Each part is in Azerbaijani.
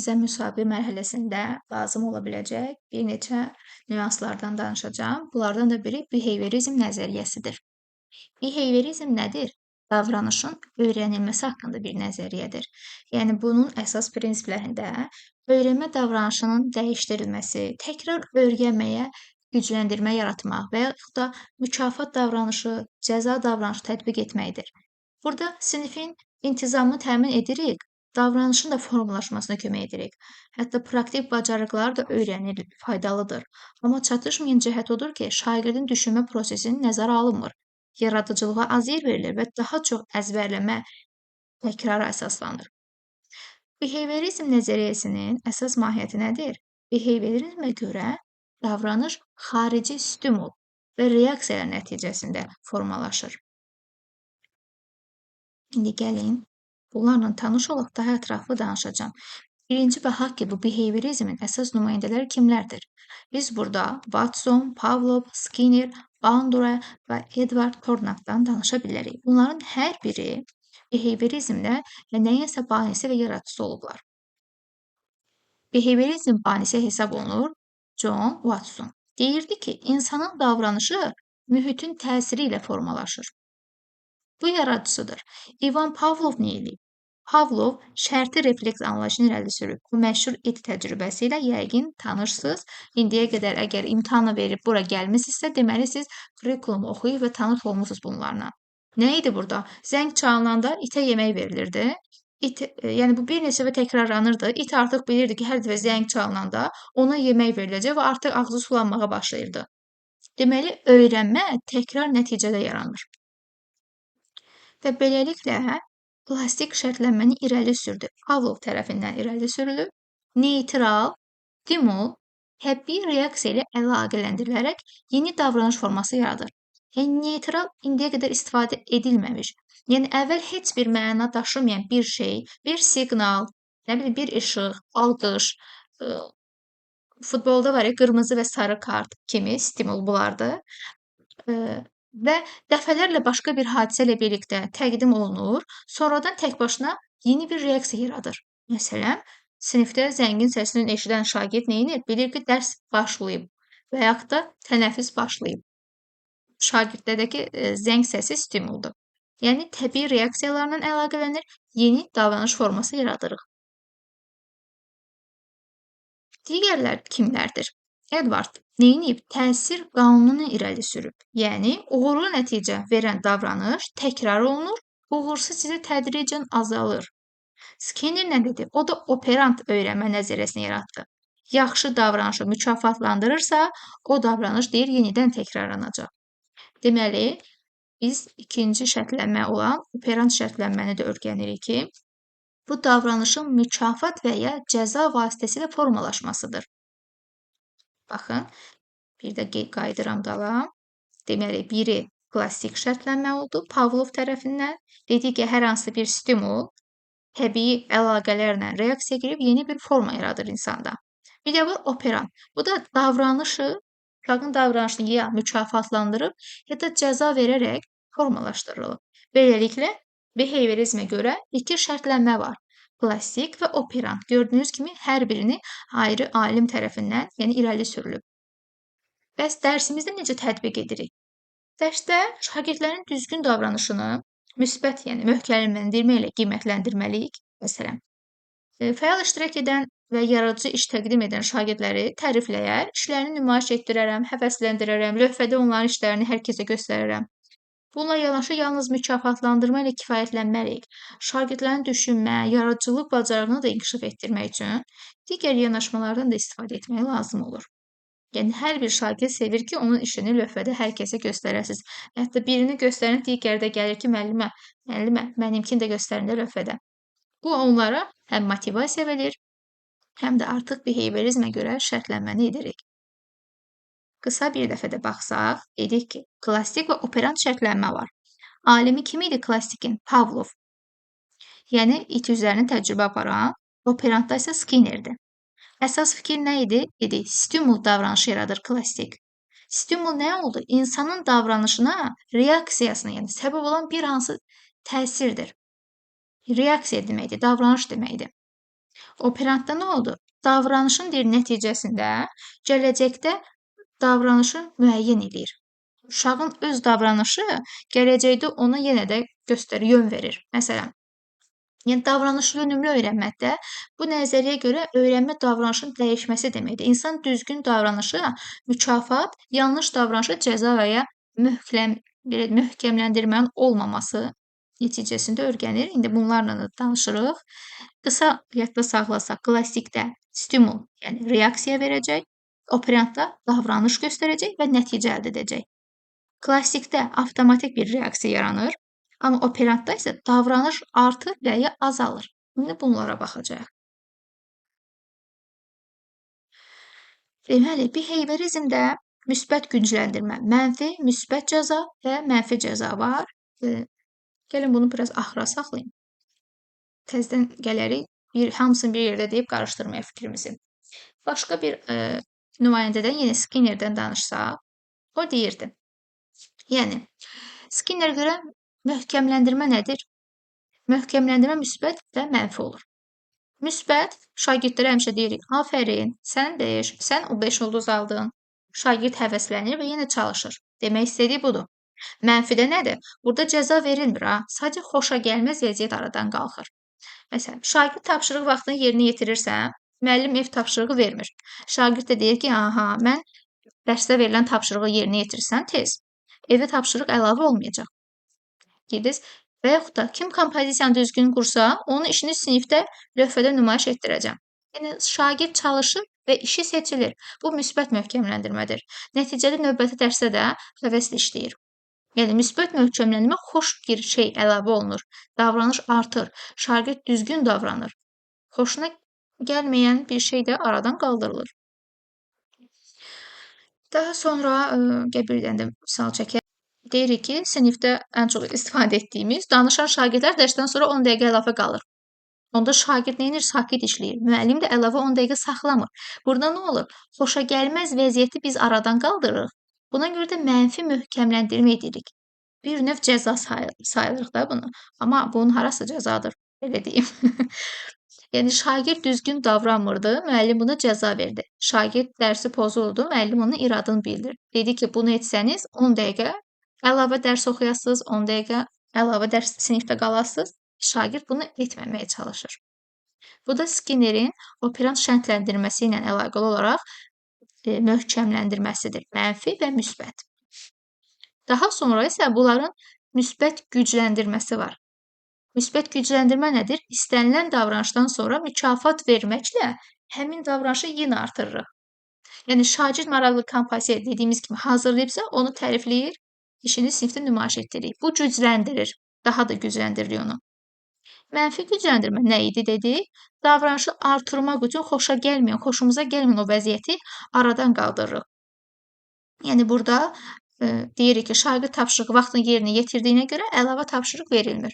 sizə müsahibə mərhələsində lazım ola biləcək bir neçə nüanslardan danışacağam. Bunlardan da biri behaviorizm nəzəriyyəsidir. Behaviorizm nədir? Davranışın öyrənilməsi haqqında bir nəzəriyyədir. Yəni, bunun əsas prinsiplərində öyrənmə davranışının dəyişdirilməsi, təkrar öyrənməyə gücləndirmə yaratmaq və yaxud da mükafat davranışı, cəza davranışı tətbiq etməkdir. Burada sinifin intizamını təmin edirik, davranışın da formalaşmasına kömək edirik. Hətta praktik bacarıqlar da öyrənilir, faydalıdır. Amma çatışmayan cəhət odur ki, şagirdin düşünmə prosesinin nəzərə alınmır. Yaradıcılığa az yer verilir və daha çox əzbərləmə, təkrara əsaslanır. Behaviorizm nəzəriyyəsinin əsas mahiyyəti nədir? Behaviorizmə görə davranış xarici stimul və reaksiyalar nəticəsində formalaşır. İndi gəlin, bunlarla tanış olaq, daha ətraflı danışacağam. Birinci baxaq ki, bu behaviorizmin əsas nümayəndələri kimlərdir? Biz burada Watson, Pavlov, Skinner, Bandura və Edward Thorndike'dan danışa bilərik. Bunların hər biri behaviorizmdə nəyəsə banisi və yaradıcısı olublar. Behaviorizm banisi hesab olunur John Watson. Deyirdi ki, insanın davranışı mühitin təsiri ilə formalaşır. Bu yaradıcısıdır. Ivan Pavlov nə edib? Pavlov şərti refleks anlayışını irəli sürüb. Bu məşhur it təcrübəsi ilə yəqin tanışsınız. İndiyə qədər əgər imtahanı verib bura gəlmisinizsə, deməli siz kurikulumu oxuyub və tanış olmusunuz bunlarla. Nə idi burada? Zəng çalınanda itə yemək verilirdi. Yəni bu bir neçə və təkrarlanırdı. İt artıq bilirdi ki, hər dəfə zəng çalınanda ona yemək veriləcək və artıq ağzı sulanmağa başlayırdı. Deməli, öyrənmə təkrar nəticədə yaranır. Və beləliklə plastik şərtlənməni irəli sürdü. Pavlov tərəfindən irəli sürülüb, neytral, stimul, təbii reaksiya ilə əlaqələndirilərək yeni davranış forması yaradır. Yəni, neytral indiyə qədər istifadə edilməmiş. Yəni, əvvəl heç bir məna daşımayan bir şey, bir siqnal, bir işıq, alqış, futbolda var ya, qırmızı və sarı kart kimi stimul bunlardır. Və dəfələrlə başqa bir hadisə ilə birlikdə təqdim olunur, sonradan tək başına yeni bir reaksiya yaradır. Məsələn, sinifdə zəngin səsini eşidən şagird neyinir? Bilir ki, dərs başlayıb və yaxud da tənəffüs başlayıb. Şagirdlərdəki zəng səsi stimuldur. Yəni, təbii reaksiyalarla əlaqələnir, yeni davranış forması yaradırıq. Digərlər kimlərdir? Edward neyinib? Təsir qanununu irəli sürüb. Yəni, uğurlu nəticə verən davranış təkrar olunur, uğursuz isə tədricən azalır. Skinner nə dedi? O da operant öyrənmə nəzəriyyəsini yaratdı. Yaxşı davranışı mükafatlandırırsa, o davranış deyir, yenidən təkrarlanacaq. Deməli, biz ikinci şərtlənmə olan operant şərtlənməni də öyrənirik ki, bu davranışın mükafat və ya cəza vasitəsilə formalaşmasıdır. Baxın, bir də qayıdıram dala. Deməli, biri klassik şərtlənmə oldu Pavlov tərəfindən. Dedi ki, hər hansı bir stimul təbii əlaqələrlə reaksiya girib yeni bir forma yaradır insanda. Bir də var operant. Bu da davranışı, uşağın davranışını ya mükafatlandırıb, ya da cəza verərək formalaşdırılıb. Beləliklə, behaviorizmə görə iki şərtlənmə var. Klassik və operant. Gördüyünüz kimi hər birini ayrı alim tərəfindən, yəni irəli sürülüb. Bəs dərsimizdə necə tətbiq edirik? Dərsdə şagirdlərin düzgün davranışını müsbət, yəni möhkəmləndirməklə qiymətləndirməliyik. Məsələn, fəal iştirak edən və yaradıcı iş təqdim edən şagirdləri tərifləyər, işlərini nümayiş etdirərəm, həvəsləndirərəm, lövhədə onların işlərini hər kəsə göstərərəm. Bununla yanaşı yalnız mükafatlandırma ilə kifayətlənməliyik. Şagirdlərin düşünmə, yaradıcılıq bacarığını da inkişaf etdirmək üçün digər yanaşmalardan da istifadə etmək lazım olur. Yəni, hər bir şagird sevir ki, onun işini lövhədə hər kəsə göstərəsiniz. Hətta birini göstərin, digəri də gəlir ki, müəllimə, mənimkini də göstərin də lövhədə. Bu, onlara həm motivasiya verir, həm də artıq behaviorizmə görə şərtlənməni edirik. Qısa bir dəfə də baxsaq, dedik ki, klassik və operant şərtlənmə var. Alimi kim idi klassikin? Pavlov. Yəni, it üzərində təcrübə aparan, operantda isə Skinnerdir. Əsas fikir nə idi? Dedik, stimul davranışı yaradır klassik. Stimul nə oldu? İnsanın davranışına, reaksiyasına, yəni səbəb olan bir hansı təsirdir. Reaksiya deməkdir, davranış deməkdir. Operantda nə oldu? Davranışın bir nəticəsində gələcəkdə davranışı müəyyən edir. Uşağın öz davranışı gələcəkdə ona yenə də göstərir, yön verir. Məsələn, yəni davranış yönümlü öyrənməkdə bu nəzəriyyəyə görə öyrənmə davranışın dəyişməsi deməkdir. İnsan düzgün davranışa mükafat, yanlış davranışa cəza və ya möhkəmləndirmənin olmaması nəticəsində öyrənir. İndi bunlarla da danışırıq. Qısa yadda saxlasaq, klassikdə stimul, yəni reaksiya verəcək, operantda davranış göstərəcək və nəticə əldə edəcək. Klassikdə avtomatik bir reaksiya yaranır, amma operantda isə davranış artır və ya azalır. İndi bunlara baxacağıq. Deməli, behaviorizmdə müsbət gücləndirmə, mənfi, müsbət cəza və mənfi cəza var. Gəlin bunu biraz axıra saxlayın. Təzədən gələrik, hamısını bir yerdə deyib qarışdırmaya fikrimizi. Başqa bir nümayəndədən, yenə Skinnerdən danışsaq, o deyirdi. Yəni, Skinner görə möhkəmləndirmə nədir? Möhkəmləndirmə müsbət və mənfi olur. Müsbət, şagirdlərə həmişə deyirik, afərin, sən 5, sən o 5 ulduz aldın. Şagird həvəslənir və yenə çalışır. Demək istədiyi budur. Mənfidə nədir? Burada cəza verilmir, sadəcə xoşa gəlməz vəziyyət aradan qalxır. Məsələn, şagird tapşırıq vaxtını yerinə yetirirsən, müəllim ev tapşırığı vermir. Şagird də deyir ki, mən dərsdə verilən tapşırığı yerinə yetirsən tez, evə tapşırıq əlavə olmayacaq. Girdiniz. Və yaxud da kim kompozisiyanı düzgün qursa, onun işini sinifdə lövhədə nümayiş etdirəcəm. Yəni, şagird çalışır və işi seçilir. Bu müsbət möhkəmləndirmədir. Nəticədə növbəti dərsdə də həvəslə işləyir. Yəni, müsbət möhkəmləndirmə xoş bir şey əlavə olunur. Davranış artır. Şagird düzgün davranır. Xoşuna gəlməyən bir şey də aradan qaldırılır. Daha sonra bir dənə də misal çəkək. Deyirik ki, sinifdə ən çox istifadə etdiyimiz danışan şagirdlər dərsdən sonra 10 dəqiqə əlavə qalır. Onda şagird neyinir? Sakit işləyir. Müəllim də əlavə 10 dəqiqə saxlamır. Burada nə olur? Xoşa gəlməz vəziyyəti biz aradan qaldırırıq. Buna görə də mənfi möhkəmləndirmə edirik. Bir növ cəza sayılırıq da bunu. Amma bunun harası cəzadır? Belə deyim. Yəni, şagird düzgün davranmırdı, müəllim buna cəza verdi. Şagird dərsi pozuldu, müəllim onun iradını bildir. Dedi ki, bunu etsəniz 10 dəqiqə əlavə dərs oxuyasınız, 10 dəqiqə əlavə dərs sinifdə qalasınız. Şagird bunu etməməyə çalışır. Bu da Skinnerin operant şərtləndirməsi ilə əlaqəli olaraq möhkəmləndirməsidir. Mənfi və müsbət. Daha sonra isə bunların müsbət gücləndirməsi var. Müsbət gücləndirmə nədir? İstənilən davranışdan sonra mükafat verməklə həmin davranışı yenə artırırıq. Yəni, şagird maraqlı kompozisiya dediyimiz kimi hazırlayıbsa, onu tərifləyir, işini sinifdə nümayiş etdirir. Bu gücləndirir, daha da gücləndirir onu. Mənfi gücləndirmə nə idi dedik? Davranışı artırmaq üçün xoşumuza gəlməyən o vəziyyəti aradan qaldırırıq. Yəni, burada deyirik ki, şagird tapşırıq vaxtını yerinə yetirdiyinə görə əlavə tapşırıq verilmir.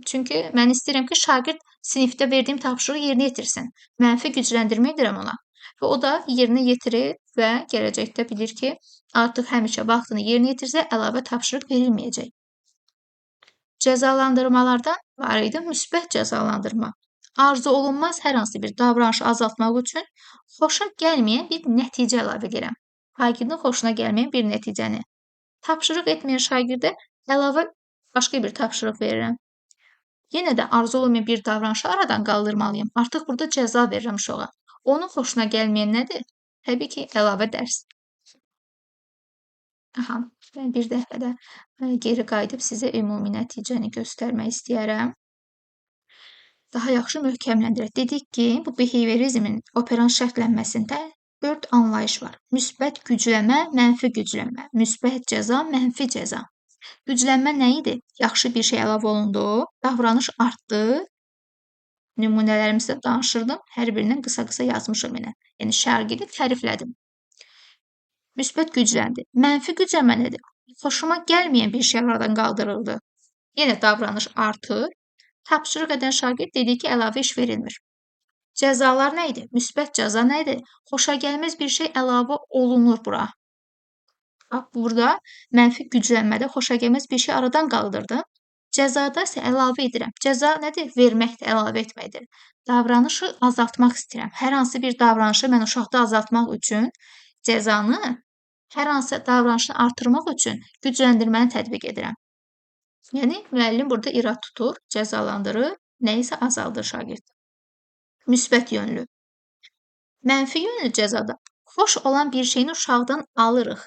Çünki mən istəyirəm ki, şagird sinifdə verdiyim tapşırığı yerinə yetirsin. Mənfi gücləndirmə edirəm ona. Və o da yerinə yetirir və gələcəkdə bilir ki, artıq həmişə vaxtını yerinə yetirsə, əlavə tapşırıq verilməyəcək. Cəzalandırmalardan var idi müsbət cəzalandırma. Arzu olunmaz hər hansı bir davranışı azaltmaq üçün xoşa gəlməyən bir nəticə əlavə edirəm. Şagirdin xoşuna gəlməyən bir nəticəni. Tapşırıq etməyən şagirdə əlavə başqa bir tapşırıq verirəm. Yenə də arzu olmayan bir davranışı aradan qaldırmalıyım. Artıq burada cəza verirəm uşağa. Onun xoşuna gəlməyən nədir? Təbii ki, əlavə dərs. Mən bir dəfə də geri qayıdıb sizə ümumi nəticəni göstərmək istəyərəm. Daha yaxşı möhkəmləndirək. Dedik ki, bu behaviorizmin operant şərtlənməsində 4 anlayış var. Müsbət gücləmə, mənfi gücləmə, müsbət cəza, mənfi cəza. Güclənmə nə idi? Yaxşı bir şey əlavə olundu, davranış artdı. Nümunələrimizdə danışırdım, hər birindən qısa-qısa yazmışım yenə. Yəni, şagirdi təriflədim. Müsbət gücləndi. Mənfi güclənmə nədir? Xoşuma gəlməyən bir şey aradan qaldırıldı. Yenə davranış artır. Tapşırıq edən şagird dedi ki, əlavə iş verilmir. Cəzalar nə idi? Müsbət cəza nə idi? Xoşa gəlməz bir şey əlavə olunur bura. Burada mənfi güclənmədə xoşagəlməz bir şey aradan qaldırdım. Cəzada isə əlavə edirəm. Cəza nədir? Verməkdir, əlavə etməkdir. Davranışı azaltmaq istəyirəm. Hər hansı bir davranışı mən uşaqda azaltmaq üçün cəzanı hər hansı davranışını artırmaq üçün gücləndirməni tətbiq edirəm. Yəni, müəllim burada irad tutur, cəzalandırır, nə isə azaldır şagird. Müsbət yönlü. Mənfi yönlü cəzada xoş olan bir şeyini uşaqdan alırıq.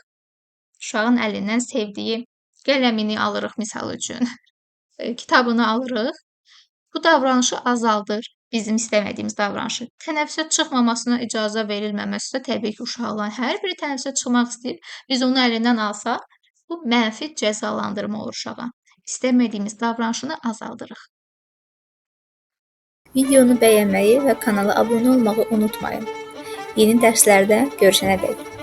Uşağın əlindən sevdiyi qələmini alırıq, misal üçün. Kitabını alırıq. Bu davranışı azaldır, bizim istəmədiyimiz davranışı. Tənəffüsə çıxmamasına icazə verilməməsi də təbii ki, uşaqların hər biri tənəffüsə çıxmaq istəyir. Biz onun əlindən alsaq, bu mənfi cəzalandırma olur uşağa. İstəmədiyimiz davranışını azaldırıq. Videonu bəyənməyi və kanala abunə olmağı unutmayın. Yeni dərslərdə görüşənədək.